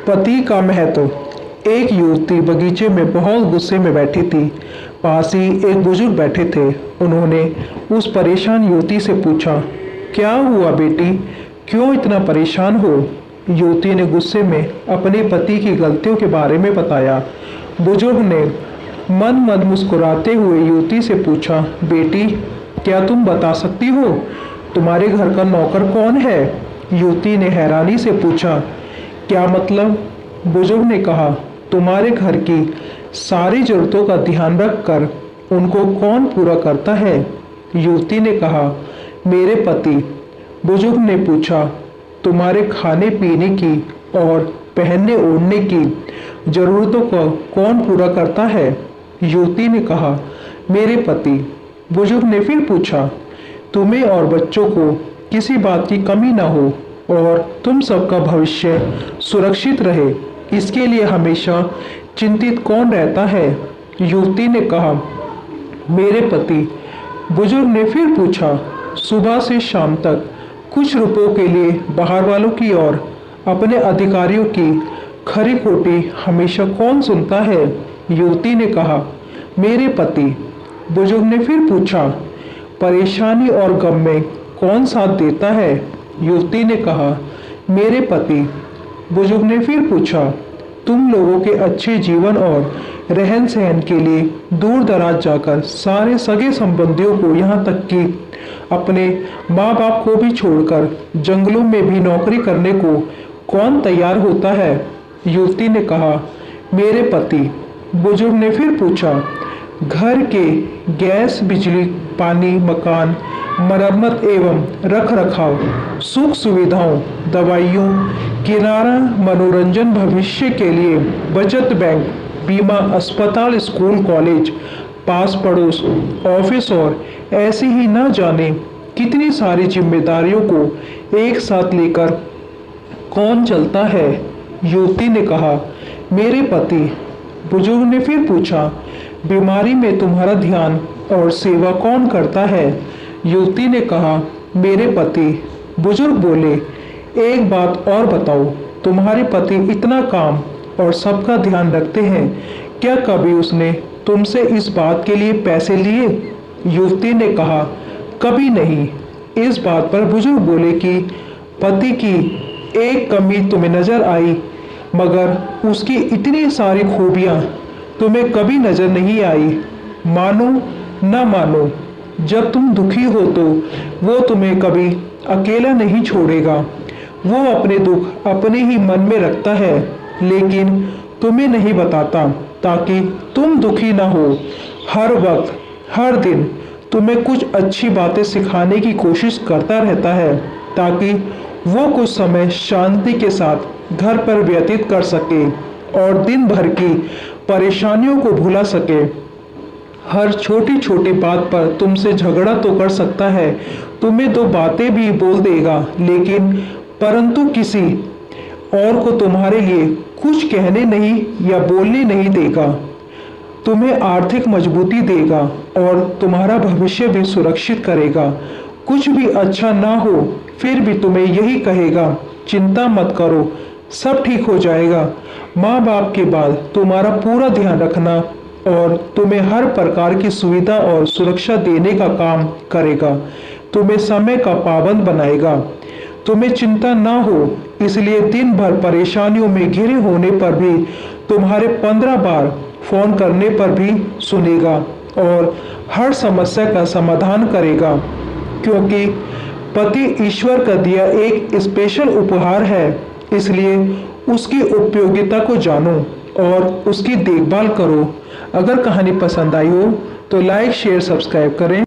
पति का महत्व। एक युवती बगीचे में बहुत गुस्से में बैठी थी। पास ही एक बुजुर्ग बैठे थे। उन्होंने उस परेशान युवती से पूछा, क्या हुआ बेटी, क्यों इतना परेशान हो? युवती ने गुस्से में अपने पति की गलतियों के बारे में बताया। बुजुर्ग ने मन मन मुस्कुराते हुए युवती से पूछा, बेटी क्या तुम बता सकती हो तुम्हारे घर का नौकर कौन है? युवती ने हैरानी से पूछा, क्या मतलब? बुजुर्ग ने कहा, तुम्हारे घर की सारी जरूरतों का ध्यान रखकर उनको कौन पूरा करता है? युवती ने कहा, मेरे पति। बुजुर्ग ने पूछा, तुम्हारे खाने पीने की और पहनने ओढ़ने की जरूरतों को कौन पूरा करता है? युवती ने कहा, मेरे पति। बुजुर्ग ने फिर पूछा, तुम्हें और बच्चों को किसी बात की कमी ना हो और तुम सबका भविष्य सुरक्षित रहे, इसके लिए हमेशा चिंतित कौन रहता है? युवती ने कहा, मेरे पति। बुजुर्ग ने फिर पूछा, सुबह से शाम तक कुछ रुपयों के लिए बाहर वालों की और अपने अधिकारियों की खरी खोटी हमेशा कौन सुनता है? युवती ने कहा, मेरे पति। बुजुर्ग ने फिर पूछा, परेशानी और गम में कौन साथ देता है? युवती ने कहा, मेरे पति। बुजुर्ग ने फिर पूछा, तुम लोगों के अच्छे जीवन और रहन सहन के लिए दूर दराज जाकर सारे सगे संबंधियों को यहाँ तक कि अपने माँ बाप को भी छोड़कर जंगलों में भी नौकरी करने को कौन तैयार होता है? युवती ने कहा, मेरे पति। बुजुर्ग ने फिर पूछा, घर के गैस बिजली पानी मकान मरम्मत एवं रख रखाव सुख सुविधाओं दवाइयों किराना मनोरंजन भविष्य के लिए बचत बैंक बीमा अस्पताल स्कूल कॉलेज पास पड़ोस ऑफिस और ऐसी ही न जाने कितनी सारी जिम्मेदारियों को एक साथ लेकर कौन चलता है? युवती ने कहा, मेरे पति। बुजुर्ग ने फिर पूछा, बीमारी में तुम्हारा ध्यान और सेवा कौन करता है? युवती ने कहा, मेरे पति। बुजुर्ग बोले, एक बात और बताओ, तुम्हारे पति इतना काम और सबका ध्यान रखते हैं, क्या कभी उसने तुमसे इस बात के लिए पैसे लिए? युवती ने कहा, कभी नहीं। इस बात पर बुजुर्ग बोले कि पति की एक कमी तुम्हें नजर आई, मगर उसकी इतनी सारी खूबियां तुम्हें कभी नजर नहीं आई। मानो न मानो, जब तुम दुखी हो तो वो तुम्हें कभी अकेला नहीं छोड़ेगा। वो अपने दुख अपने ही मन में रखता है, लेकिन तुम्हें नहीं बताता ताकि तुम दुखी ना हो। हर वक्त हर दिन तुम्हें कुछ अच्छी बातें सिखाने की कोशिश करता रहता है ताकि वो कुछ समय शांति के साथ घर पर व्यतीत कर सके और दिन भर की परेशानियों को भुला सके। हर छोटी छोटी बात पर तुमसे झगड़ा तो कर सकता है, तुम्हें दो बातें भी बोल देगा, लेकिन परंतु किसी और को तुम्हारे लिए कुछ कहने नहीं या बोलने नहीं देगा। तुम्हें आर्थिक मजबूती देगा और तुम्हारा भविष्य भी सुरक्षित करेगा। कुछ भी अच्छा ना हो फिर भी तुम्हें यही कहेगा, चिंता मत करो, सब ठीक हो जाएगा। माँ बाप के बाद तुम्हारा पूरा ध्यान रखना और तुम्हें हर प्रकार की सुविधा और सुरक्षा देने का काम करेगा। तुम्हें समय का पाबंद बनाएगा। तुम्हें चिंता ना हो, इसलिए दिन भर परेशानियों में घिरे होने पर भी तुम्हारे 15 बार फोन करने पर भी सुनेगा और हर समस्या का समाधान करेगा, क्योंकि पति ईश्वर का दिया एक स्पेशल उपहार है। इसलिए उसकी उपयोगिता को जानो और उसकी देखभाल करो। अगर कहानी पसंद आई हो तो लाइक शेयर सब्सक्राइब करें।